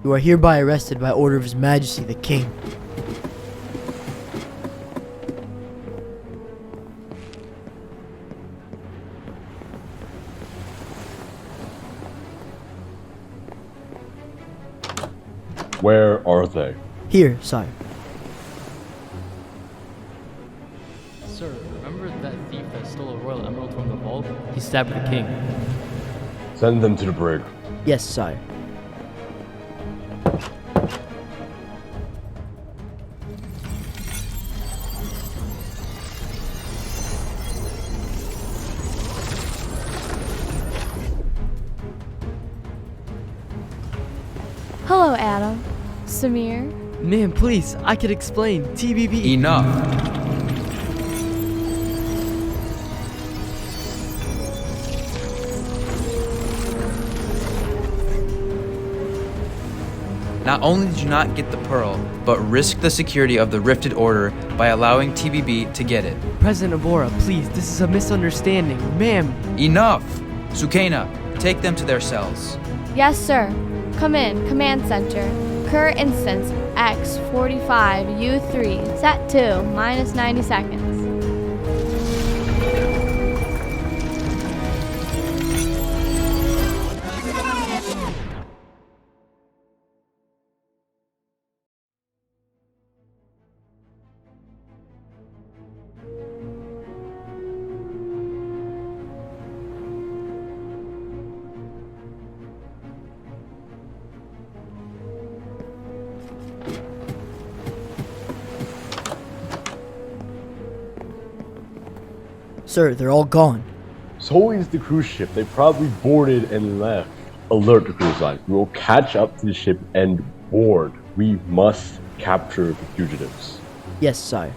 You are hereby arrested by order of His Majesty the King. Where are they? Here, sire. Sir, remember that thief that stole a royal emerald from the vault? He stabbed the king. Send them to the brig. Yes, sire. Hello, Adam. Samir. Man, please, I could explain. TBB. Enough. Not only did you not get the pearl, but risk the security of the Rifted Order by allowing TBB to get it. President Abora, please, this is a misunderstanding. Ma'am. Enough! Sukaina, take them to their cells. Yes, sir. Come in. Command Center. Current instance X45U3. Set to minus 90 seconds. Sir, they're all gone. So is the cruise ship. They probably boarded and left. Alert the cruise line. We will catch up to the ship and board. We must capture the fugitives. Yes, sire.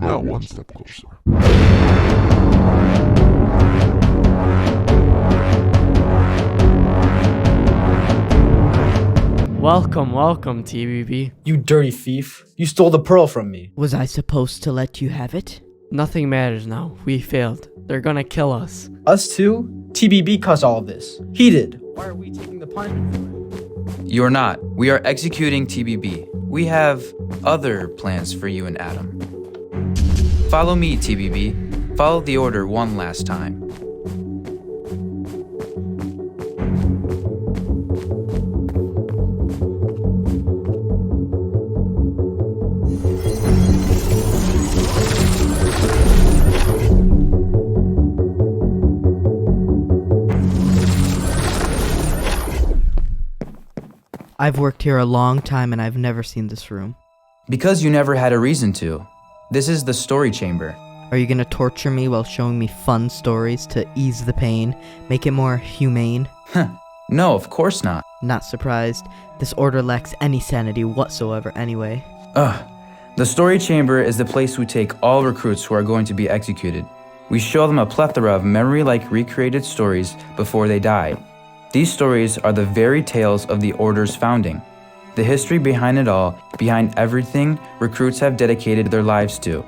Now one step closer. Welcome, TBB. You dirty thief. You stole the pearl from me. Was I supposed to let you have it? Nothing matters now. We failed. They're gonna kill us. Us too? TBB caused all of this. He did. Why are we taking the punishment for it? You're not. We are executing TBB. We have other plans for you and Adam. Follow me, TBB. Follow the order one last time. I've worked here a long time and I've never seen this room. Because you never had a reason to. This is the story chamber. Are you gonna torture me while showing me fun stories to ease the pain, make it more humane? No, of course not. Not surprised. This order lacks any sanity whatsoever anyway. The story chamber is the place we take all recruits who are going to be executed. We show them a plethora of memory-like recreated stories before they die. These stories are the very tales of the Order's founding. The history behind it all, behind everything recruits have dedicated their lives to.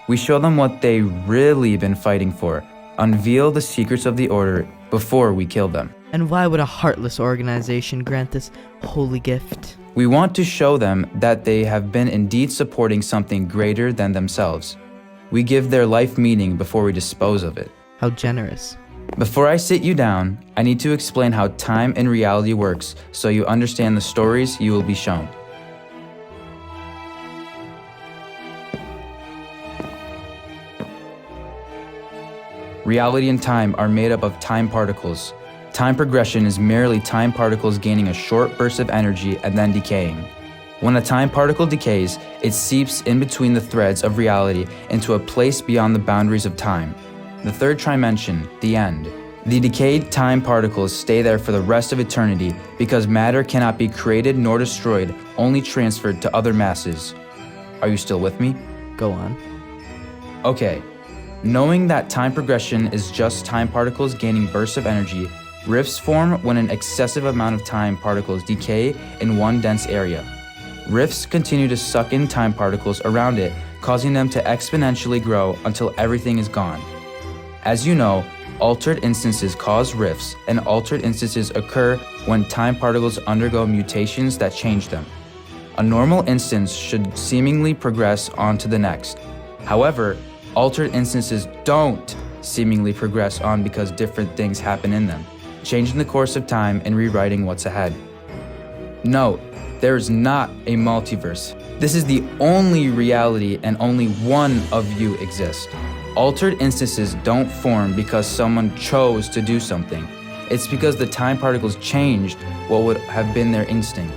We show them what they really been fighting for, unveil the secrets of the Order before we kill them. And why would a heartless organization grant this holy gift? We want to show them that they have been indeed supporting something greater than themselves. We give their life meaning before we dispose of it. How generous. Before I sit you down, I need to explain how time and reality works so you understand the stories you will be shown. Reality and time are made up of time particles. Time progression is merely time particles gaining a short burst of energy and then decaying. When a time particle decays, it seeps in between the threads of reality into a place beyond the boundaries of time. The third Trimension, the end. The decayed time particles stay there for the rest of eternity because matter cannot be created nor destroyed, only transferred to other masses. Are you still with me? Go on. Okay. Knowing that time progression is just time particles gaining bursts of energy, rifts form when an excessive amount of time particles decay in one dense area. Rifts continue to suck in time particles around it, causing them to exponentially grow until everything is gone. As you know, altered instances cause rifts, and altered instances occur when time particles undergo mutations that change them. A normal instance should seemingly progress on to the next. However, altered instances don't seemingly progress on because different things happen in them, changing the course of time and rewriting what's ahead. Note, there is not a multiverse. This is the only reality and only one of you exists. Altered instances don't form because someone chose to do something. It's because the time particles changed what would have been their instinct.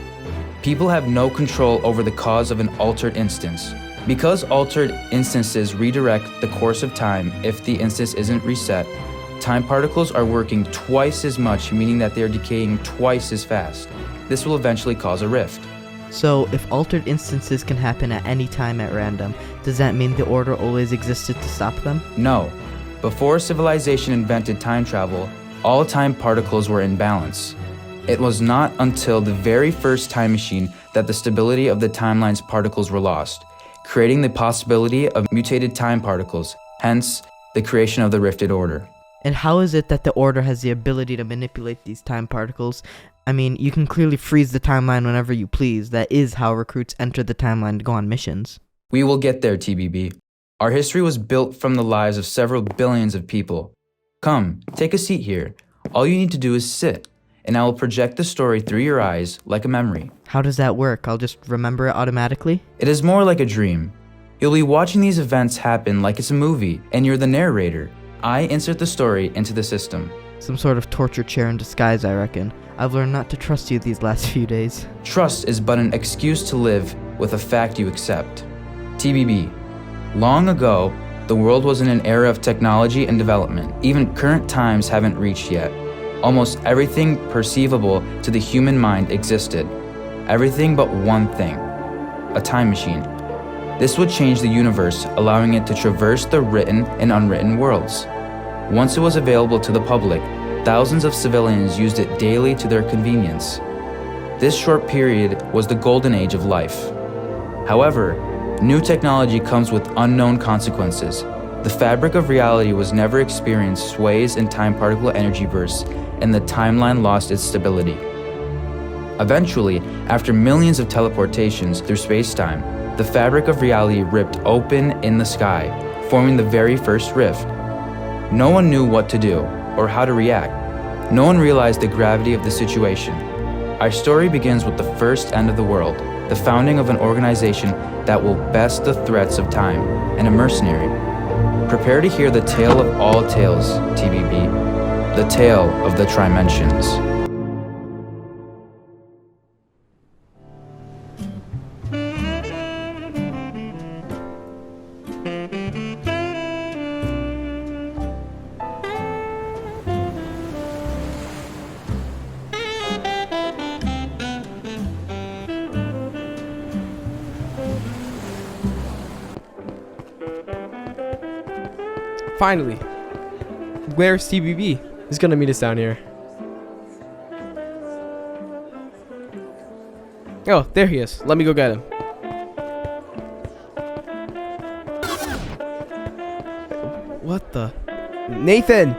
People have no control over the cause of an altered instance. Because altered instances redirect the course of time if the instance isn't reset, time particles are working twice as much, meaning that they're decaying twice as fast. This will eventually cause a rift. So, if altered instances can happen at any time at random, does that mean the Order always existed to stop them? No. Before civilization invented time travel, all time particles were in balance. It was not until the very first time machine that the stability of the timeline's particles were lost, creating the possibility of mutated time particles, hence the creation of the Rifted Order. And how is it that the Order has the ability to manipulate these time particles? I mean, you can clearly freeze the timeline whenever you please. That is how recruits enter the timeline to go on missions. We will get there, TBB. Our history was built from the lives of several billions of people. Come, take a seat here. All you need to do is sit, and I will project the story through your eyes like a memory. How does that work? I'll just remember it automatically? It is more like a dream. You'll be watching these events happen like it's a movie, and you're the narrator. I insert the story into the system. Some sort of torture chair in disguise, I reckon. I've learned not to trust you these last few days. Trust is but an excuse to live with a fact you accept. TBB. Long ago, the world was in an era of technology and development. Even current times haven't reached yet. Almost everything perceivable to the human mind existed. Everything but one thing. A time machine. This would change the universe, allowing it to traverse the written and unwritten worlds. Once it was available to the public, thousands of civilians used it daily to their convenience. This short period was the golden age of life. However, new technology comes with unknown consequences. The fabric of reality was never experienced sways in time particle energy bursts, and the timeline lost its stability. Eventually, after millions of teleportations through space-time, the fabric of reality ripped open in the sky, forming the very first rift. No one knew what to do or how to react. No one realized the gravity of the situation. Our story begins with the first end of the world, the founding of an organization that will best the threats of time, and a mercenary. Prepare to hear the tale of all tales, TBB, the tale of the Trimensions. Finally, where's TBB? He's gonna meet us down here. Oh, there he is. Let me go get him. What the? Nathan!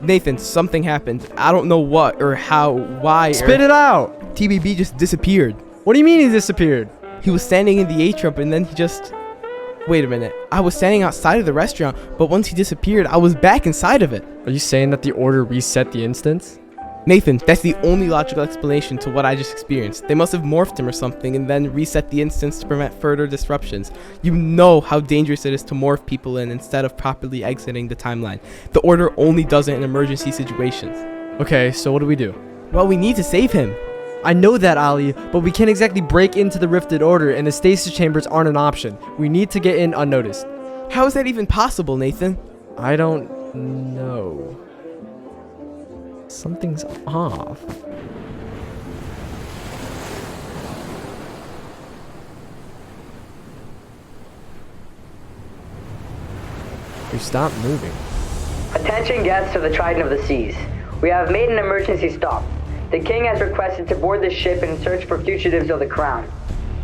Nathan, something happened. I don't know what or how, why. Spit it out! TBB just disappeared. What do you mean he disappeared? He was standing in the atrium and then he just... Wait a minute. I was standing outside of the restaurant, but once he disappeared, I was back inside of it. Are you saying that the order reset the instance? Nathan, that's the only logical explanation to what I just experienced. They must have morphed him or something and then reset the instance to prevent further disruptions. You know how dangerous it is to morph people in instead of properly exiting the timeline. The order only does it in emergency situations. Okay, so what do we do? Well, we need to save him. I know that, Ali, but we can't exactly break into the rifted order, and the stasis chambers aren't an option. We need to get in unnoticed. How is that even possible, Nathan? I don't know. Something's off. You stop moving. Attention guests of the Trident of the Seas. We have made an emergency stop. The King has requested to board the ship and search for fugitives of the Crown.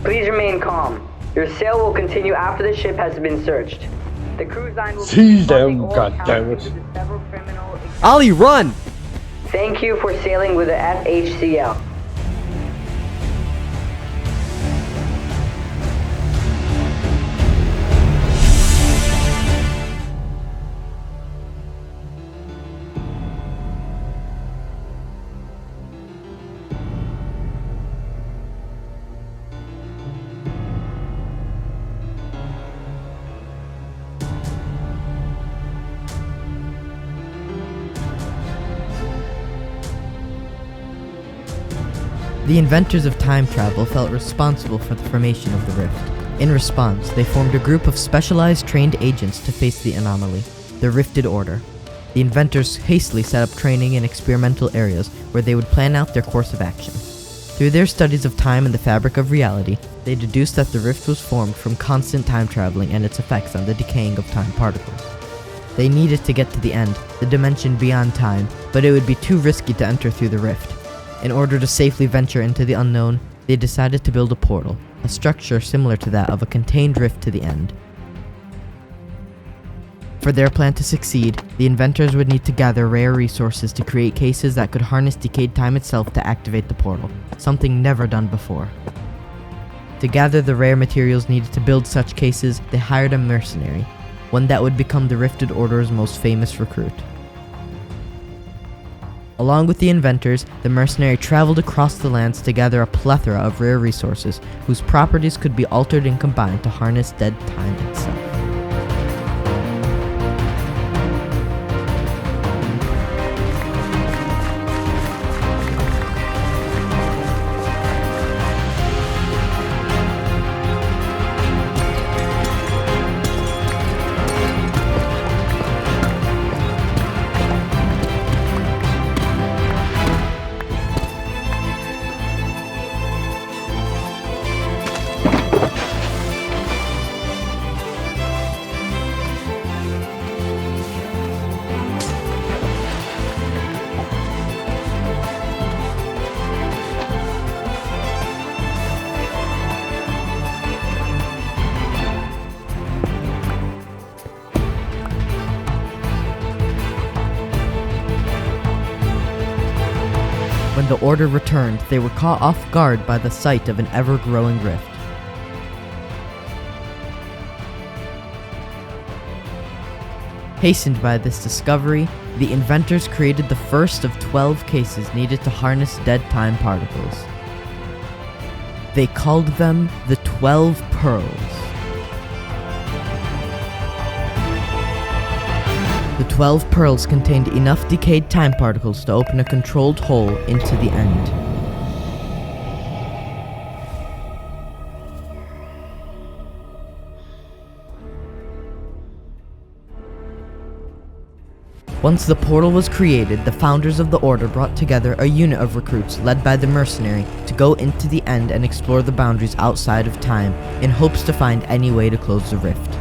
Please remain calm. Your sail will continue after the ship has been searched. The cruise line will Seize them, goddammit. Ali, run! Thank you for sailing with the FHCL. The inventors of time travel felt responsible for the formation of the rift. In response, they formed a group of specialized trained agents to face the anomaly, the Rifted Order. The inventors hastily set up training in experimental areas where they would plan out their course of action. Through their studies of time and the fabric of reality, they deduced that the rift was formed from constant time traveling and its effects on the decaying of time particles. They needed to get to the end, the dimension beyond time, but it would be too risky to enter through the rift. In order to safely venture into the unknown, they decided to build a portal, a structure similar to that of a contained rift to the end. For their plan to succeed, the inventors would need to gather rare resources to create cases that could harness decayed time itself to activate the portal, something never done before. To gather the rare materials needed to build such cases, they hired a mercenary, one that would become the Rifted Order's most famous recruit. Along with the inventors, the mercenary traveled across the lands to gather a plethora of rare resources whose properties could be altered and combined to harness dead time itself. When the order returned, they were caught off guard by the sight of an ever-growing rift. Hastened by this discovery, the inventors created the first of 12 cases needed to harness dead time particles. They called them the 12 Pearls. The 12 pearls contained enough decayed time particles to open a controlled hole into the end. Once the portal was created, the founders of the Order brought together a unit of recruits led by the mercenary to go into the End and explore the boundaries outside of time in hopes to find any way to close the rift.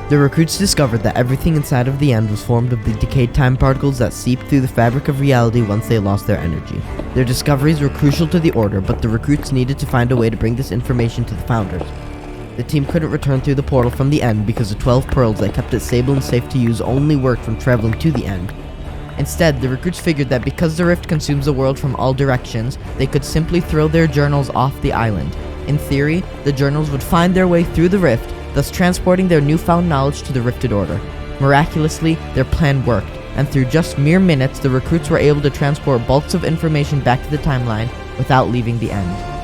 The recruits discovered that everything inside of the End was formed of the decayed time particles that seeped through the fabric of reality once they lost their energy. Their discoveries were crucial to the Order, but the recruits needed to find a way to bring this information to the founders. The team couldn't return through the portal from the End because the 12 pearls that kept it stable and safe to use only worked from traveling to the End. Instead, the recruits figured that because the rift consumes the world from all directions, they could simply throw their journals off the island. In theory, the journals would find their way through the rift, thus transporting their newfound knowledge to the Rifted Order. Miraculously, their plan worked, and through just mere minutes, the recruits were able to transport bulks of information back to the timeline without leaving the End.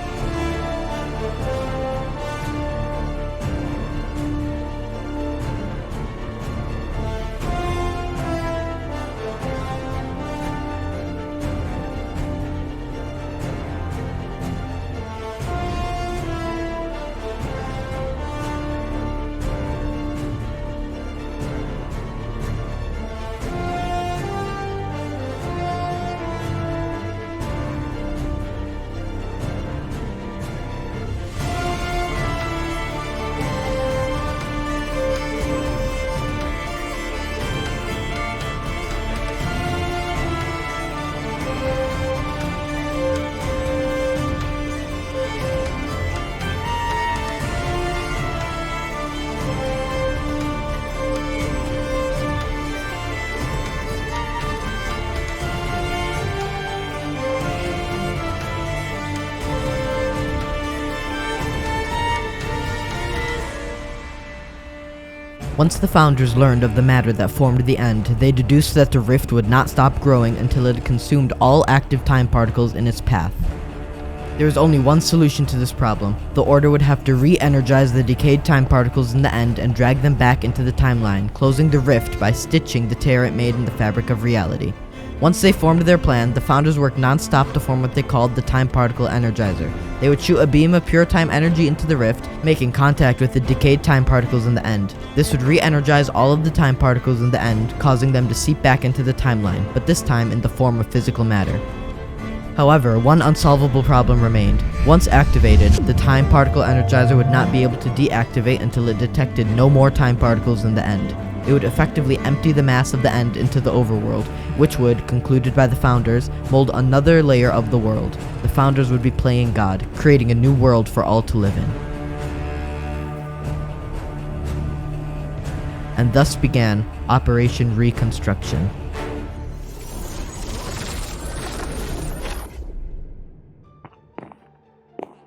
Once the founders learned of the matter that formed the End, they deduced that the rift would not stop growing until it had consumed all active time particles in its path. There was only one solution to this problem. The Order would have to re-energize the decayed time particles in the End and drag them back into the timeline, closing the rift by stitching the tear it made in the fabric of reality. Once they formed their plan, the founders worked non-stop to form what they called the Time Particle Energizer. They would shoot a beam of pure time energy into the rift, making contact with the decayed time particles in the End. This would re-energize all of the time particles in the End, causing them to seep back into the timeline, but this time in the form of physical matter. However, one unsolvable problem remained. Once activated, the Time Particle Energizer would not be able to deactivate until it detected no more time particles in the End. It would effectively empty the mass of the End into the overworld, which would, concluded by the founders, mold another layer of the world. The founders would be playing God, creating a new world for all to live in. And thus began Operation Reconstruction.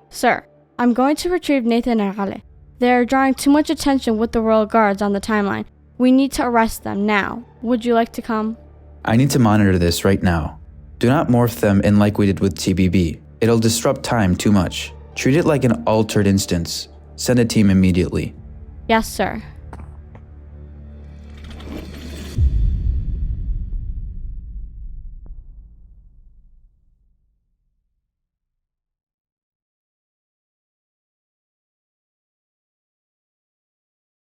Sir, I'm going to retrieve Nathan and Ale. They are drawing too much attention with the royal guards on the timeline. We need to arrest them now. Would you like to come? I need to monitor this right now. Do not morph them in like we did with TBB. It'll disrupt time too much. Treat it like an altered instance. Send a team immediately. Yes, sir.